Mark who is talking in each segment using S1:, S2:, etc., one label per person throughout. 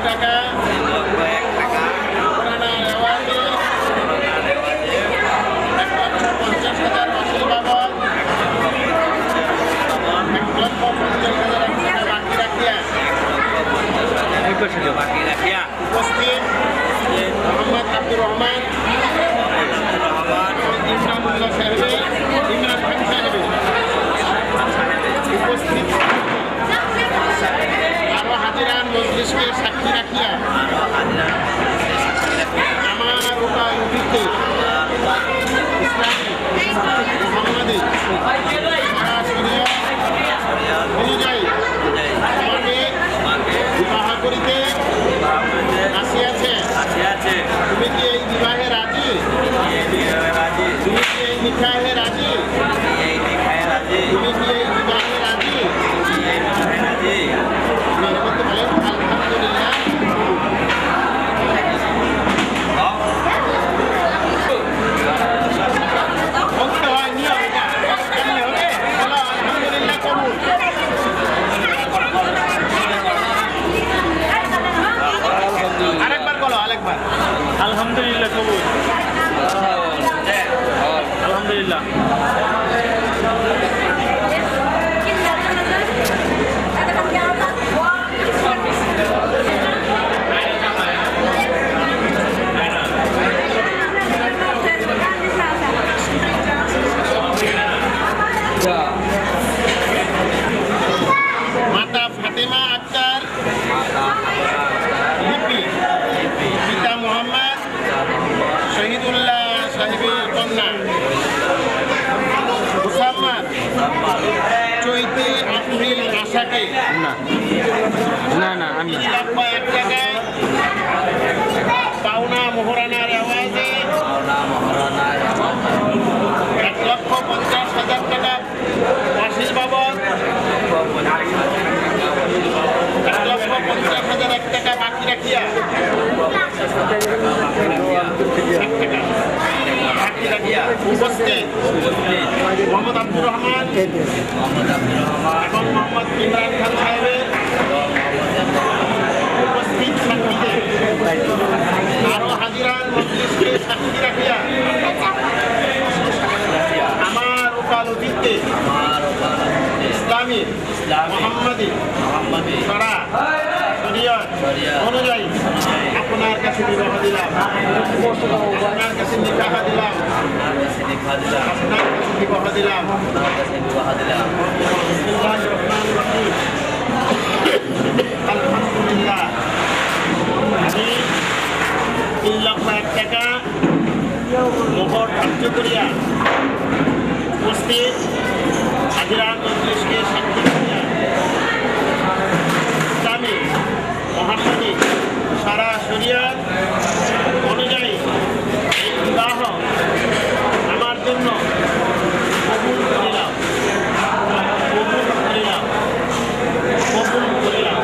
S1: টাকা পুরানা রেওয়াজে 1,50,000 মাসিল বাবদ 1,50,000 বাকি রাখিয়া উপস্থিত মোহাম্মদ আব্দুর রহমান ইমরানুল্লাহ সাহেব ইমরান খান সাহেব উপস্থিত আরো হাজিরান মজলিসকে সাক্ষী রাখিয়া আমার ওটা উঠিতে ইসলামী মোহাম্মদী অনুযায়ী আমাকে বিবাহ করিতে আসিয়াছে। তুমি কি এই বিবাহে রাজি? তুমি কি এই নিকাহে রাজি? তুমি কি এই বিবাহে রাজি? বলেন আলহামদুলিল্লাহ। বলতে হয় নিয়ম এটা কেমনে হবে? বলো আলহামদুলিল্লাহ কবুল। আরেকবার বলো আরেকবার। আলহামদুলিল্লাহ কবুল। আলহামদুলিল্লাহ। মাতা ফাতেমা আক্তার লিপি, পিতা মোহাম্মদ শহীদুল্লাহ সাহেবের কন্যা মুসাম্মদ চৈতে আফরিল আশাকে আমি 1 টাকা পাওনা মোহরানার আওয়াজে 1,50,000 টাকা মাসিল বাবদ 1,50,000 টাকা বাকি রাখিয়া উপস্থিত মোহাম্মদ আব্দুর রহমান এবং মোহাম্মদ ইমরান খান সাহেবের উপস্থিত সাক্ষীতে আরো হাজিরান মজলিসকে সাক্ষী রাখিয়া আমার ওকালতিতে ইসলামী মোহাম্মদী শরা শরীয়ত অনুযায়ী আপনার কাছে বিবাহ দিলাম, আপনার কাছে নিকাহ দিলাম, আপনার কাছে বিবাহ দিলাম। আলহামদুলিল্লাহ। আমি 3,01,000 টাকা মোহর ধার্য করিয়া উপস্থিত হাজিরান মজলিসকে সাক্ষী করিয়া ইসলামী মোহাম্মদী সারা শরীয়ত অনুযায়ী এই বিবাহ আমার জন্য কবুল করিলাম, কবুল করিলাম, কবুল করিলাম।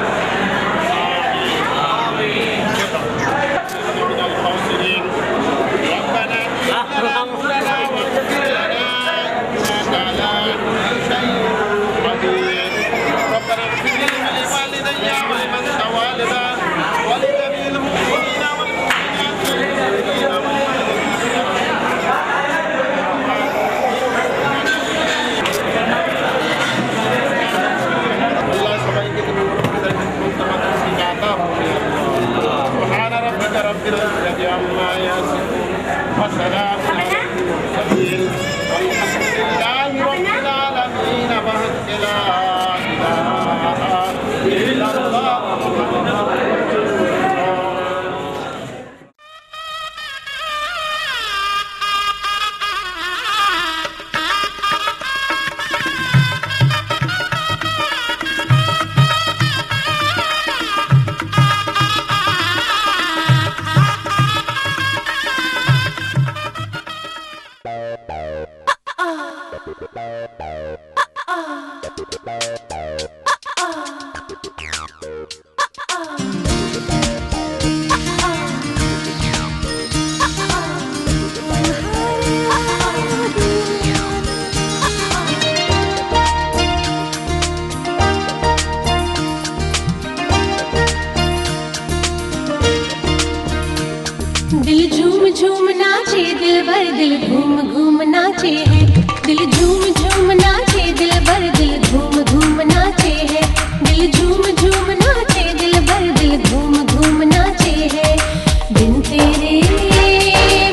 S2: घूम नाचे है, दिल झूम झूम नाचे, दिल भर दिल घूम घूम नाचे है, दिल झूम झूम नाचे, दिल भर दिल घूम घूम नाचे है। बिन तेरे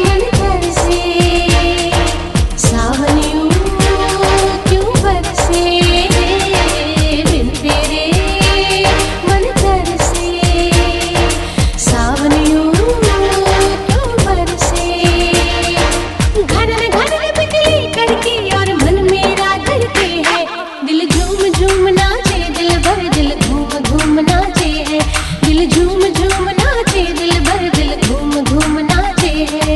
S2: मन तरसे, सावन यूं क्यों बरसे, बिन तेरे मन तरसे, सावन यूं क्यों बरसे। घनन घनन बिजली कड़के और मन मेरा धड़के है, दिल झूम झूम नाचे, दिल भर दिल घूम घूम नाचे है, दिल झूम झूम नाचे, दिल भर दिल घूम घूम नाचे है।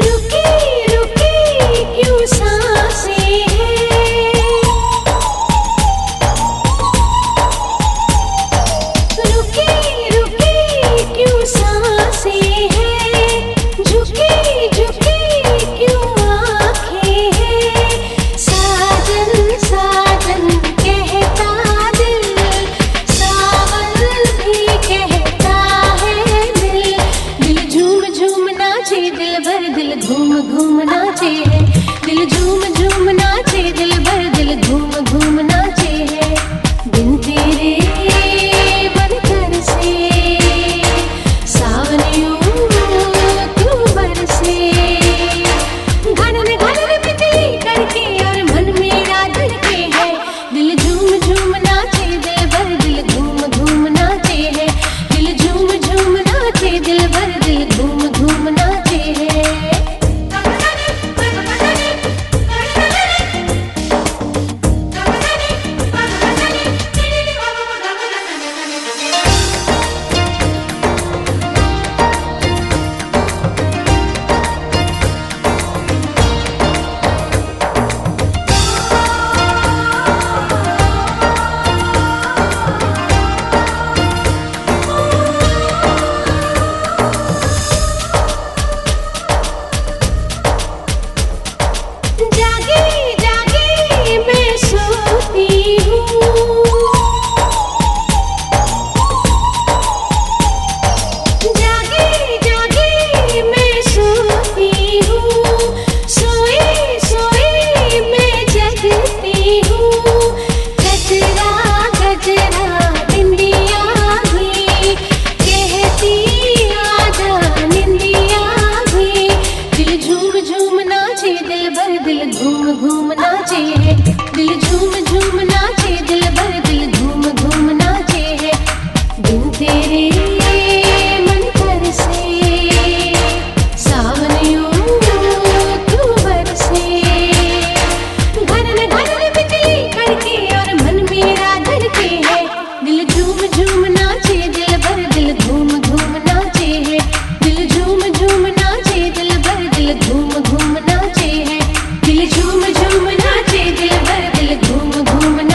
S2: रुकी रुकी क्यों सांसें हैं, रुकी रुकी क्यों सांसें हैं, झुकी झुकी क्यों आँखें हैं। साजन साजन कहता दिल, सावन भी कहता है दिल, दिल झूम झूम नाचे, दिल भर दिल घूम घूम नाचे है, दिल झूम झूम नाचे, दिल भर दिल घूम घूम नाचे है। बिन तेरे मन तरसे, सावन यूं क्यों बरसे। घनन घनन बिजली कड़के और मन मेरा धड़के है, दिल झूम झूम नाचे, दिल भर दिल घूम घूम नाचे है, दिल झूम झूम नाचे, दिल भर दिल घूम घूम नाचे है। जागे जागे मैं सोती हूँ, जागे जागे मैं सोती हूँ, सोए सोए मैं जगती हूँ। गजरा गजरा बिंदिया भी कहती आजा निंदिया भी, दिल झूम झूम नाचे, दिल भर दिल घूम घूम नाचे है, दिल झूम झूम नाचे, दिल भर दिल घूम घूम नाचे है। बिन तेरे मन तरसे, सावन यूं क्यों बरसे। घनन घनन बिजली कड़के और मन मेरा धड़के है, दिल झूम झूम नाचे, दिल भर दिल घूम घूम नाचे है, दिल झूम झूम नाचे, दिल भर दिल घूम घूम नाचे है, दिल झूम झूम नाचे, दिल भर दिल घूम घूम नाचे।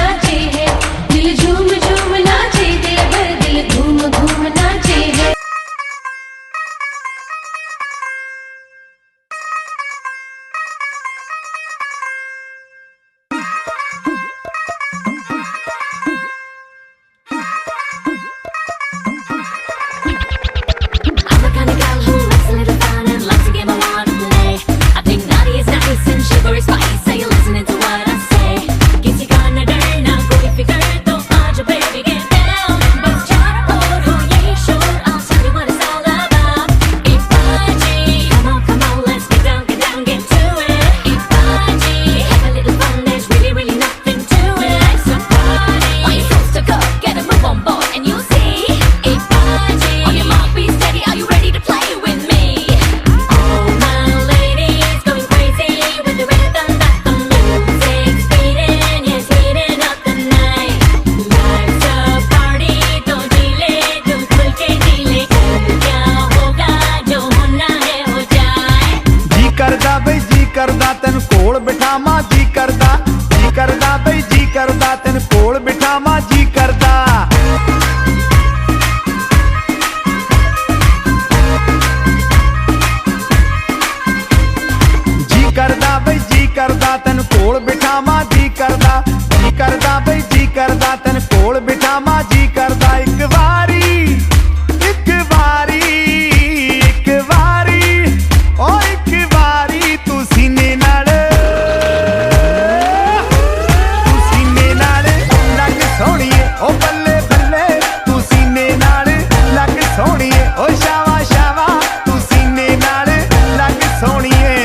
S3: ਬਈ ਜੀ ਕਰਦਾ ਤੈਨੂੰ ਕੋਲ ਬਿਠਾਵਾਂ ਜੀ ਕਰਦਾ ਬਈ ਜੀ ਕਰਦਾ ਤੈਨੂੰ ਕੋਲ ਬਿਠਾਵਾਂ ਜੀ ਕਰਦਾ ਬਈ ਜੀ ਕਰਦਾ ਤੈਨੂੰ ਕੋਲ ਬਿਠਾਵਾਂ ਜੀ ਕਰਦਾ ਬਈ ਜੀ ਕਰਦਾ ਤੈਨੂੰ ਕੋਲ ਬਿਠਾਵਾਂ ਜੀ ਕਰਦਾ ਇੱਕ ਵਾਰੀ ਓ ਇੱਕ ਵਾਰੀ ਤੂੰ ਸੀਨੇ ਨਾਲ ਲੱਗ ਸੋਹਣੀਏ ਓ ਬੱਲੇ ਬੱਲੇ ਤੂੰ ਸੀਨੇ ਨਾਲ ਲੱਗ ਸੋਹਣੀਏ ਓ ਸ਼ਾਵਾ ਸ਼ਾਵਾ ਤੂੰ ਸੀਨੇ ਨਾਲ ਲੱਗ ਸੋਹਣੀਏ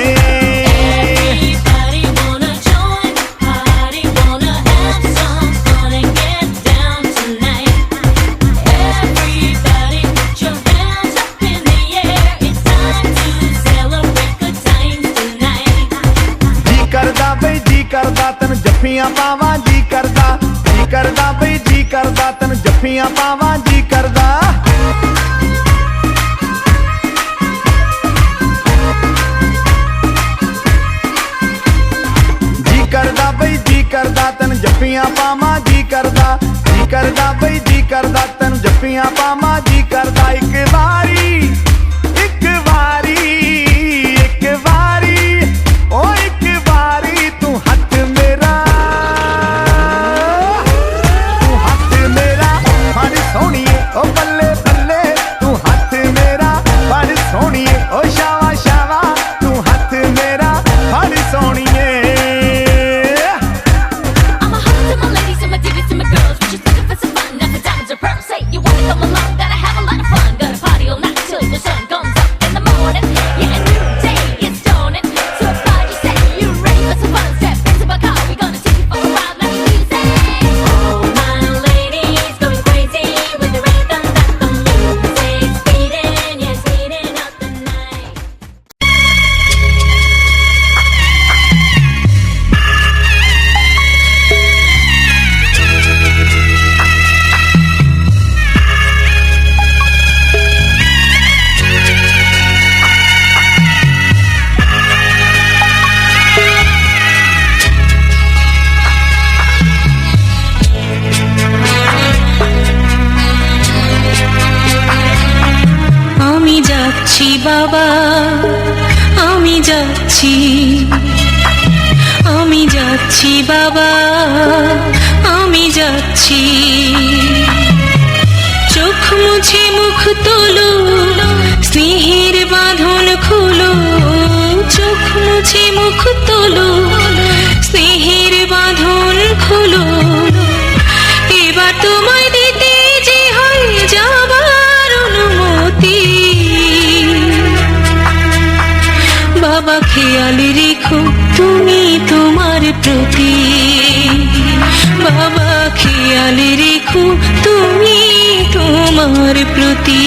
S3: ਕਰਦਾ ਤੈਨੂੰ ਜੱਫੀਆਂ ਪਾਵਾਂ ਜੀ ਕਰਦਾ ਬਈ ਜੀ ਕਰਦਾ ਤੈਨੂੰ ਜੱਫੀਆਂ ਪਾਵਾਂ ਜੀ ਕਰਦਾ ਬਈ ਜੀ ਕਰਦਾ ਤੈਨੂੰ ਜੱਫੀਆਂ ਪਾਵਾਂ ਜੀ ਕਰਦਾ ਬਈ ਜੀ ਕਰਦਾ ਤੈਨੂੰ ਜੱਫੀਆਂ ਪਾਵਾਂ ਜੀ ਕਰਦਾ ਇੱਕ ਵਾਰੀ ਓ ਇੱਕ ਵਾਰੀ ਤੂੰ ਹੱਥ ਮੇਰਾ ਫੜ ਸੋਹਣੀਏ ਓ ਬੱਲੇ ਬੱਲੇ ਤੂੰ ਹੱਥ ਮੇਰਾ ਫੜ ਸੋਹਣੀਏ ਓ ਸ਼ਾਵਾ ਸ਼ਾਵਾ ਤੂੰ ਹੱਥ ਮੇਰਾ ਫੜ ਸੋਹਣੀਏ
S4: বাবা আমি যাচ্ছি বাবা আমি যাচ্ছি চোখ মুছে মুখ তোলো স্নেহের বাঁধন খুলো চোখ মুছে মুখ তোলো স্নেহের বাঁধন খুলো এবার তোমায় দিতে যে হয় যাবার অনুমতি বাবা খেয়াল রেখো তুমি তোমার প্রতি বাবা খেয়াল রেখো তুমি তোমার প্রতি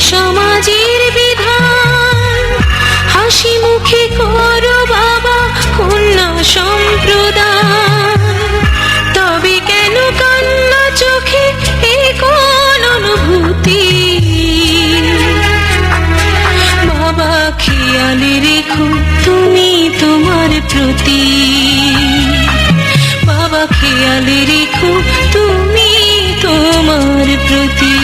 S4: সমাজের বিধান হাসি মুখে করো বাবা কন্যা সম্প্রদান তবে কেন কান্না চোখে এ কোন অনুভূতি বাবা খেয়াল রেখো তুমি তোমার প্রতি বাবা খেয়াল রেখো তুমি তোমার প্রতি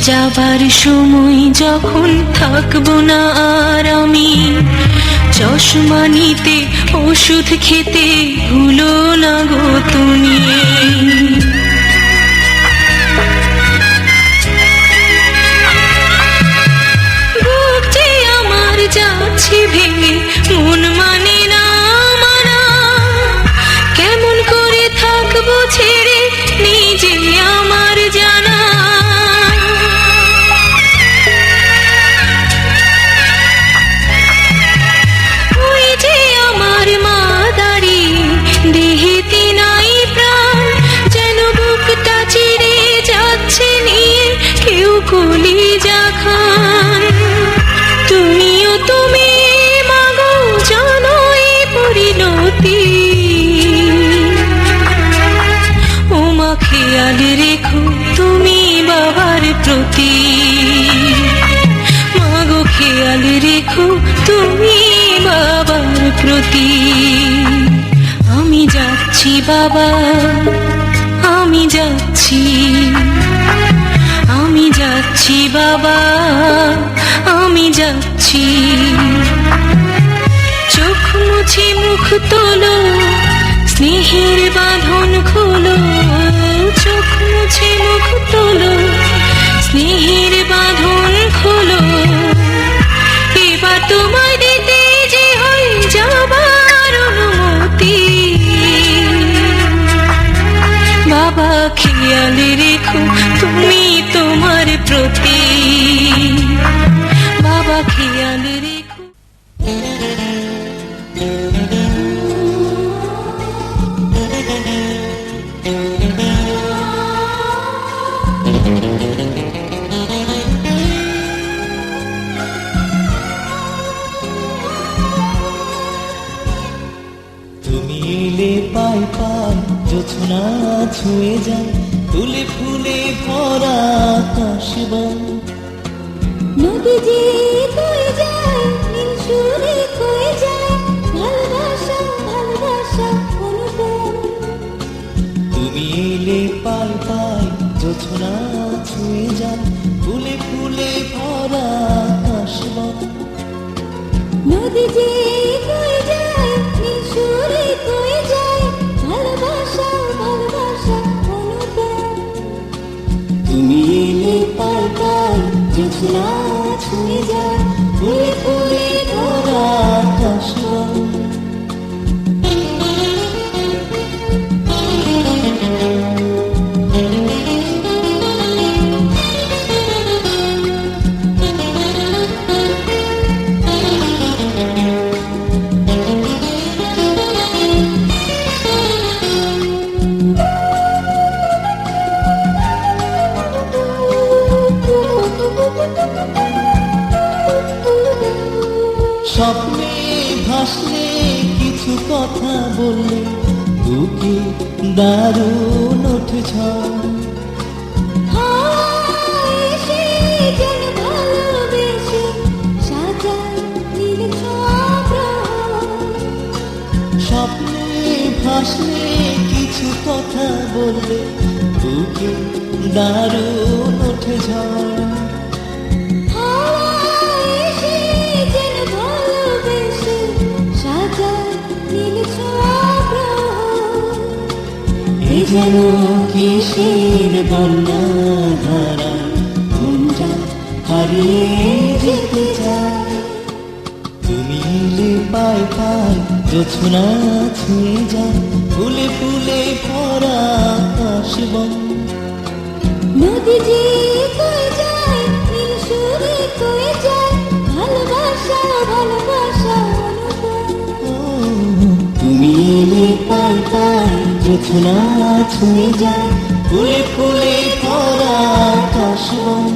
S4: যাবার সময় যখন থাকবো না আর আমি, চশমা নিতে ওষুধ খেতে ভুলো না গো তুমি। বুক যে আমার যাচ্ছে ভেঙে, মন মানে না মানা, কেমন করে থাকবো ছেড়ে নিজে আমার জানা। ওই যে আমার মা দাঁড়িয়ে, দেহেতে নাই প্রাণ, যেন বুকটা চিরে যাচ্ছে নিয়ে কেউ কলিজা খান। তুমিও তুমি মাগো জানো এই পরিণতি, ও মা খেয়াল রেখো তুমি বাবার প্রতি, মাগো খেয়াল রেখো তুমি বাবার প্রতি। আমি যাচ্ছি বাবা, আমি যাচ্ছি, আমি যাচ্ছি বাবা, আমি যাচ্ছি। চোখ মুছে মুখ তোলো, স্নেহের বাঁধন খোলো, চোখ মুছে মুখ তোলো, স্নেহের বাঁধন খোলো। এবার তোমায় দিতে যে হয়ে যাবার অনুমতি, বাবা খেয়াল রেখো তুমি তোমার প্রতি, বাবা খেয়াল রেখো।
S5: তুমি এলে পাই পাই জোছনা ছুঁয়ে যায়, ফুলে ফুলে ভরা আকাশবন।
S2: নদী যে কই যায়, নীল সুরে কই যায়, ভালোবাসা ভালোবাসা অনুপম।
S5: তুমি এলে পাই পাই জোছনা ছুঁয়ে যায়, ফুলে ফুলে ভরা আকাশবন।
S2: নদী যে কই যায়, নীল সুরে কই যায়, ভালোবাসা ভালোবাসা অনুপম।
S5: তুমি এলে পাই পাই জোছনা ছুঁয়ে যায়, ফুলে ফুলে ভরা আকাশবন। স্বপ্নে ভাসলে কিছু কথা বললে, বুকে দারুণ ওঠে ঝড়।
S2: হায় সে যেন ভালোবেসে সাজায় নীল প্রহর।
S5: স্বপ্নে ভাসলে কিছু কথা বললে, বুকে দারুণ ওঠে ঝড়।
S2: হায় সে যেন ভালোবেসে সাজায় নীল প্রহর।
S5: এ যেন কিসের বন্যা ধারা, মনটা হারিয়ে যেতে চায়। তুমি এলে পাই পাই জোছনা ছুঁয়ে যায়, ফুলে ফুলে ভরা আকাশবন।
S2: নদী যে কই যায়, নীল সুরে কই যায়, ভালোবাসা ভালোবাসা অনুপম।
S5: তুমি এলে পাই পাই জোছনা ছুঁয়ে যায়, ফুলে ফুলে ভরা আকাশবন।